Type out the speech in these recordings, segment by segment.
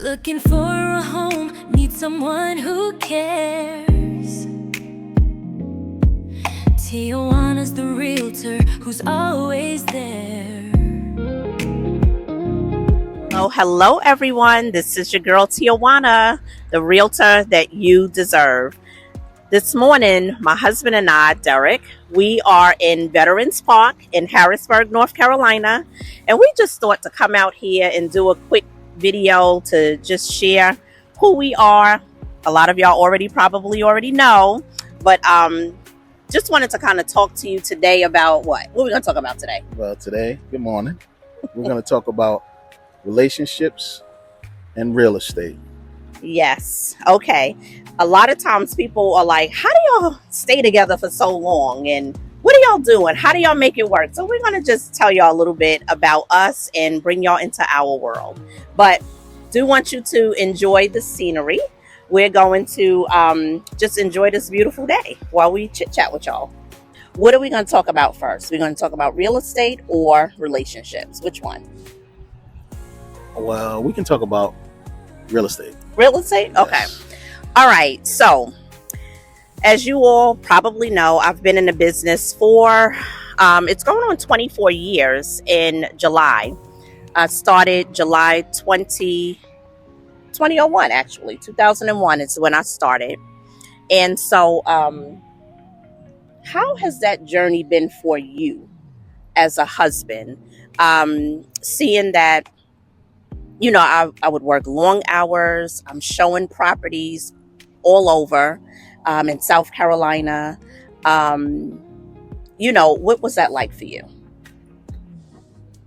Looking for a home, need someone who cares. Tijuana's the realtor who's always there. Oh, hello everyone. This is your girl Tijuana, the realtor that you deserve. This morning, my husband and I, Derek, we are in Veterans Park in Harrisburg, North Carolina, and we just thought to come out here and do a quick video to just share who we are. A lot of y'all probably already know, but just wanted to kind of talk to you today about what are we going to talk about today? Well, today, good morning. We're going to talk about relationships and real estate. Yes. Okay. A lot of times people are like, how do y'all stay together for so long? And what are y'all doing? How do y'all make it work? So we're going to just tell y'all a little bit about us and bring y'all into our world. But do want you to enjoy the scenery. We're going to just enjoy this beautiful day while we chit chat with y'all. What are we going to talk about first? We're going to talk about real estate or relationships? Which one? Well, we can talk about real estate. Real estate? Okay. Yes. All right. So, as you all probably know, I've been in the business for, it's going on 24 years in July. I started July 2001, actually. 2001 is when I started. And so, how has that journey been for you as a husband? Seeing that, you know, I would work long hours. I'm showing properties all over in South Carolina. You know, what was that like for you?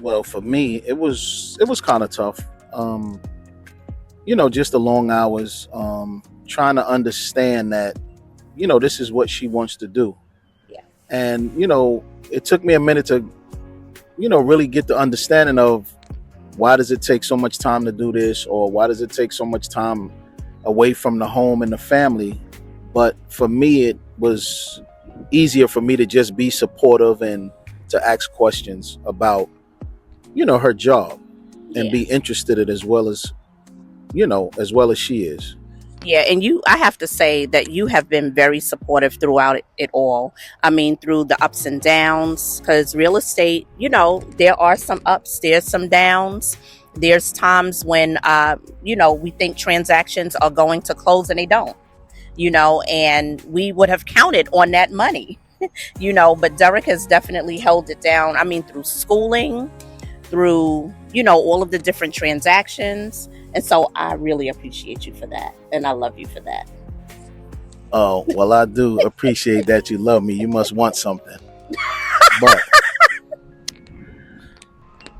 Well, for me, it was kind of tough. You know, just the long hours, trying to understand that, you know, this is what she wants to do. Yeah. And, you know, it took me a minute to, you know, really get the understanding of why does it take so much time to do this, or why does it take so much time away from the home and the family. But for me, it was easier for me to just be supportive and to ask questions about, you know, her job and be interested in it as well as, you know, as well as she is. Yeah, and I have to say that you have been very supportive throughout it all. I mean, through the ups and downs, because real estate, you know, there are some ups, there's some downs. There's times when, you know, we think transactions are going to close and they don't, you know, and we would have counted on that money, you know, but Derek has definitely held it down. I mean, through schooling, through, you know, all of the different transactions. And so I really appreciate you for that. And I love you for that. Oh, well, I do appreciate that you love me. You must want something. But,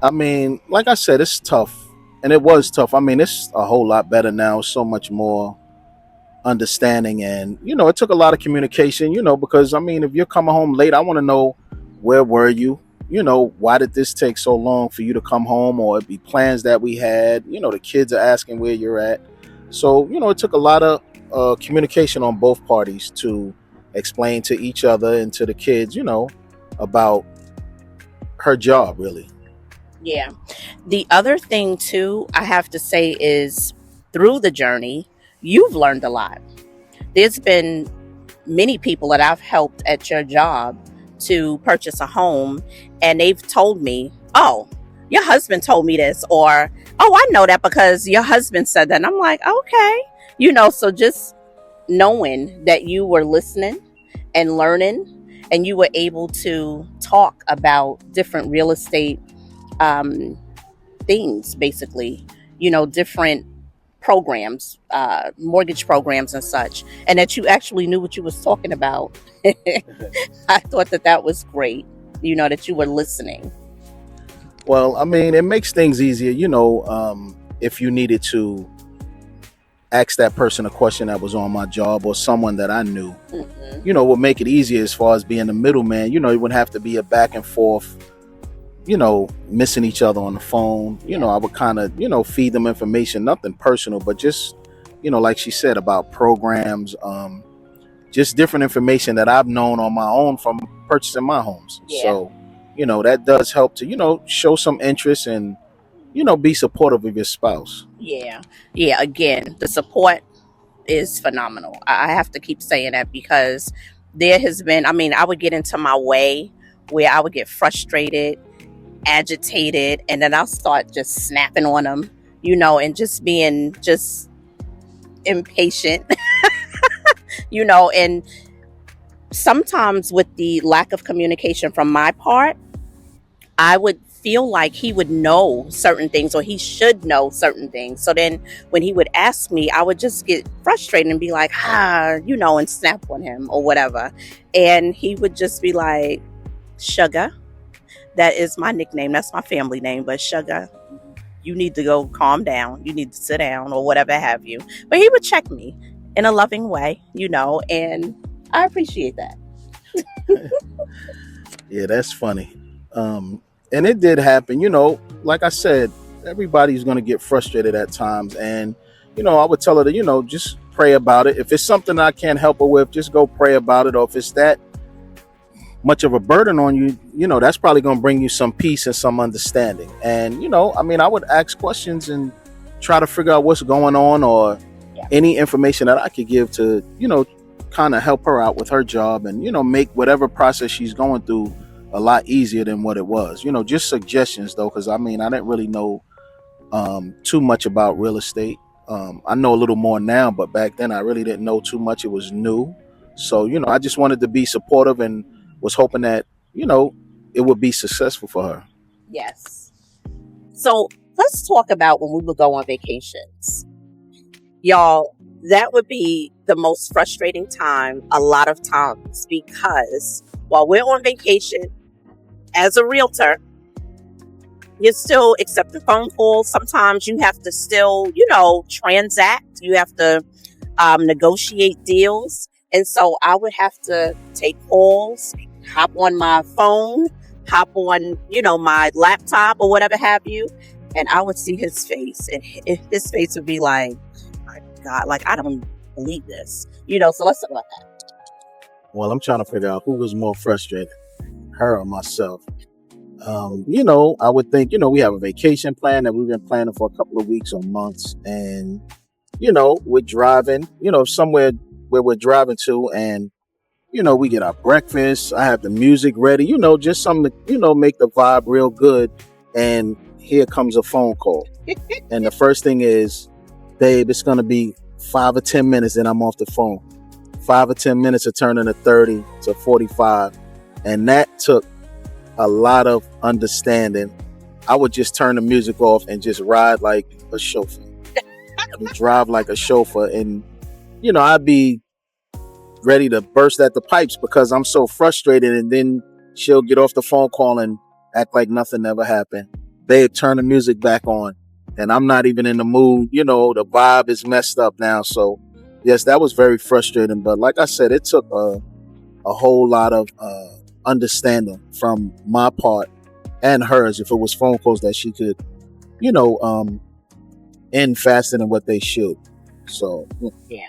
I mean, like I said, it's tough. And it was tough. I mean, it's a whole lot better now. So much more understanding. And, you know, it took a lot of communication, you know, because, I mean, if you're coming home late, I want to know, where were you? You know, why did this take so long for you to come home? Or it be plans that we had. You know, the kids are asking where you're at. So, you know, it took a lot of communication on both parties to explain to each other and to the kids, you know, about her job, really. Yeah. The other thing, too, I have to say is through the journey, you've learned a lot. There's been many people that I've helped at your job to purchase a home, and they've told me, oh, your husband told me this, or, oh, I know that because your husband said that. And I'm like, okay, you know, so just knowing that you were listening and learning, and you were able to talk about different real estate things, basically, you know, different programs, mortgage programs and such, and that you actually knew what you was talking about. I thought that was great, you know, that you were listening. Well, I mean, it makes things easier, you know, if you needed to ask that person a question that was on my job or someone that I knew, you know, would make it easier as far as being the middleman. You know, it wouldn't have to be a back and forth, you know, missing each other on the phone. You know, I would kind of, you know, feed them information, nothing personal, but just, you know, like she said about programs, just different information that I've known on my own from purchasing my homes. Yeah. So, that does help to, show some interest and, be supportive of your spouse. Yeah. Yeah. Again, the support is phenomenal. I have to keep saying that because there has been, I mean, I would get into my way where I would get frustrated, agitated, and then I'll start just snapping on them, and just being just impatient, and sometimes with the lack of communication from my part, I would feel like he would know certain things or he should know certain things. So then when he would ask me, I would just get frustrated and be like, and snap on him or whatever. And he would just be like, Sugar, that is my nickname. That's my family name. But Sugar, you need to go calm down. You need to sit down or whatever have you. But he would check me in a loving way, and I appreciate that. Yeah, that's funny. And it did happen, like I said, everybody's going to get frustrated at times. And, I would tell her to, just pray about it. If it's something I can't help her with, just go pray about it. Or if it's that much of a burden on you, that's probably going to bring you some peace and some understanding. And, I would ask questions and try to figure out what's going on or any information that I could give to, kind of help her out with her job and, make whatever process she's going through a lot easier than what it was. Just suggestions though, because I didn't really know too much about real estate. I know a little more now, but back then I really didn't know too much. It was new. So, I just wanted to be supportive and was hoping that, it would be successful for her. Yes. So let's talk about when we would go on vacations. Y'all, that would be the most frustrating time a lot of times because while we're on vacation, as a realtor, you're still accepting phone calls. Sometimes you have to still, transact. You have to negotiate deals. And so I would have to take calls, hop on my phone, hop on, my laptop or whatever have you. And I would see his face and his face would be like, my God, like, I don't believe this, so let's talk about that. Well, I'm trying to figure out who was more frustrated, her or myself. I would think, we have a vacation plan that we've been planning for a couple of weeks or months. And, we're driving, somewhere where we're driving to. And, we get our breakfast. I have the music ready, just something to, make the vibe real good. And here comes a phone call. And the first thing is, babe, it's going to be 5 or 10 minutes and I'm off the phone. 5 or 10 minutes are turning to 30 to 45. And that took a lot of understanding. I would just turn the music off and just ride like a chauffeur. I would drive like a chauffeur. And, I'd be ready to burst at the pipes because I'm so frustrated. And then she'll get off the phone call and act like nothing ever happened. Babe, turn the music back on. And I'm not even in the mood. The vibe is messed up now. So, yes, that was very frustrating. But like I said, it took a whole lot of understanding from my part and hers if it was phone calls that she could, end faster than what they should. So, yeah.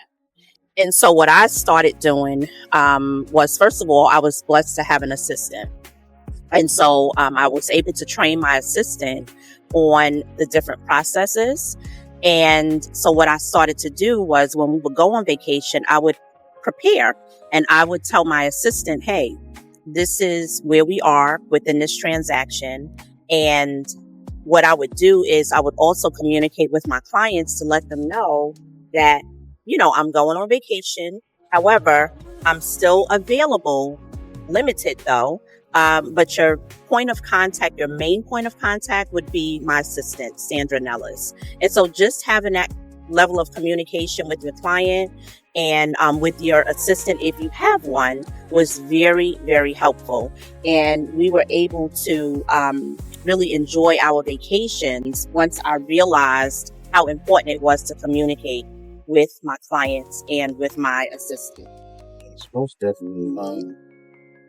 And so what I started doing was, first of all, I was blessed to have an assistant. And so I was able to train my assistant on the different processes. And so what I started to do was when we would go on vacation, I would prepare and I would tell my assistant, hey, this is where we are within this transaction. And what I would do is I would also communicate with my clients to let them know that, I'm going on vacation. However, I'm still available, limited though. But your point of contact, your main point of contact would be my assistant, Sandra Nellis. And so just having that level of communication with your client and with your assistant, if you have one, was very, very helpful. And we were able to really enjoy our vacations once I realized how important it was to communicate with my clients and with my assistant. It's most definitely.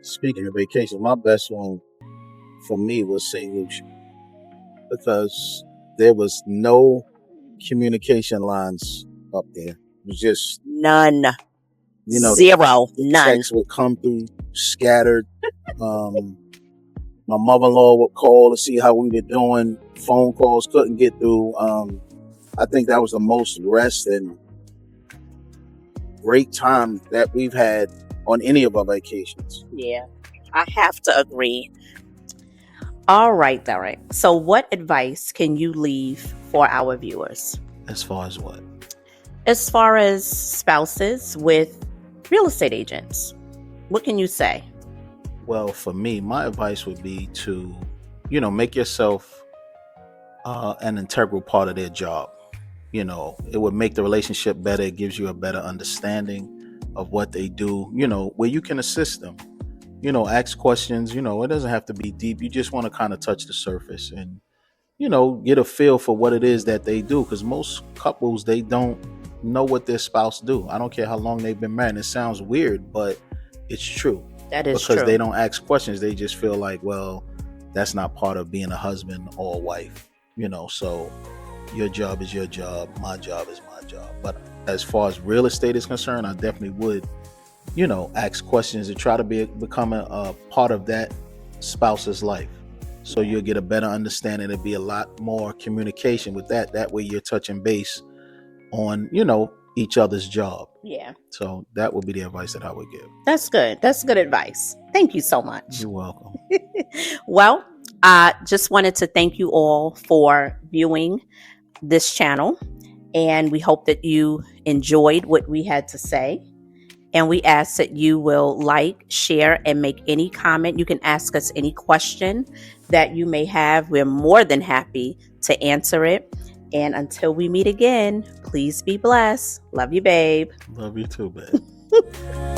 Speaking of vacation, my best one for me was St. Lucia because there was no communication lines up there. It was just None. You know, Zero, the none. texts would come through scattered. My mother-in-law would call to see how we were doing. Phone calls couldn't get through. I think that was the most rest and great time that we've had on any of our vacations. Yeah, I have to agree. All right, Derek. So, what advice can you leave for our viewers As far as what? as far as spouses with real estate agents? What can you say? Well, for me, my advice would be to, make yourself an integral part of their job. It would make the relationship better. It gives you a better understanding of what they do, where you can assist them, ask questions. It doesn't have to be deep. You just want to kind of touch the surface and, get a feel for what it is that they do. Because most couples, they don't know what their spouse do. I don't care how long they've been married. It sounds weird, but it's true. That is because true. they don't ask questions. They just feel like, well, that's not part of being a husband or a wife, so your job is your job, my job is my job. But as far as real estate is concerned, I definitely would, ask questions and try to become a part of that spouse's life. So you'll get a better understanding. There'll be a lot more communication with that. That way you're touching base on, each other's job. Yeah. So that would be the advice that I would give. That's good. That's good advice. Thank you so much. You're welcome. Well, I just wanted to thank you all for viewing this channel. And we hope that you enjoyed what we had to say. And we ask that you will like, share, and make any comment. You can ask us any question that you may have. We're more than happy to answer it. And until we meet again, please be blessed. Love you, babe. Love you too, babe.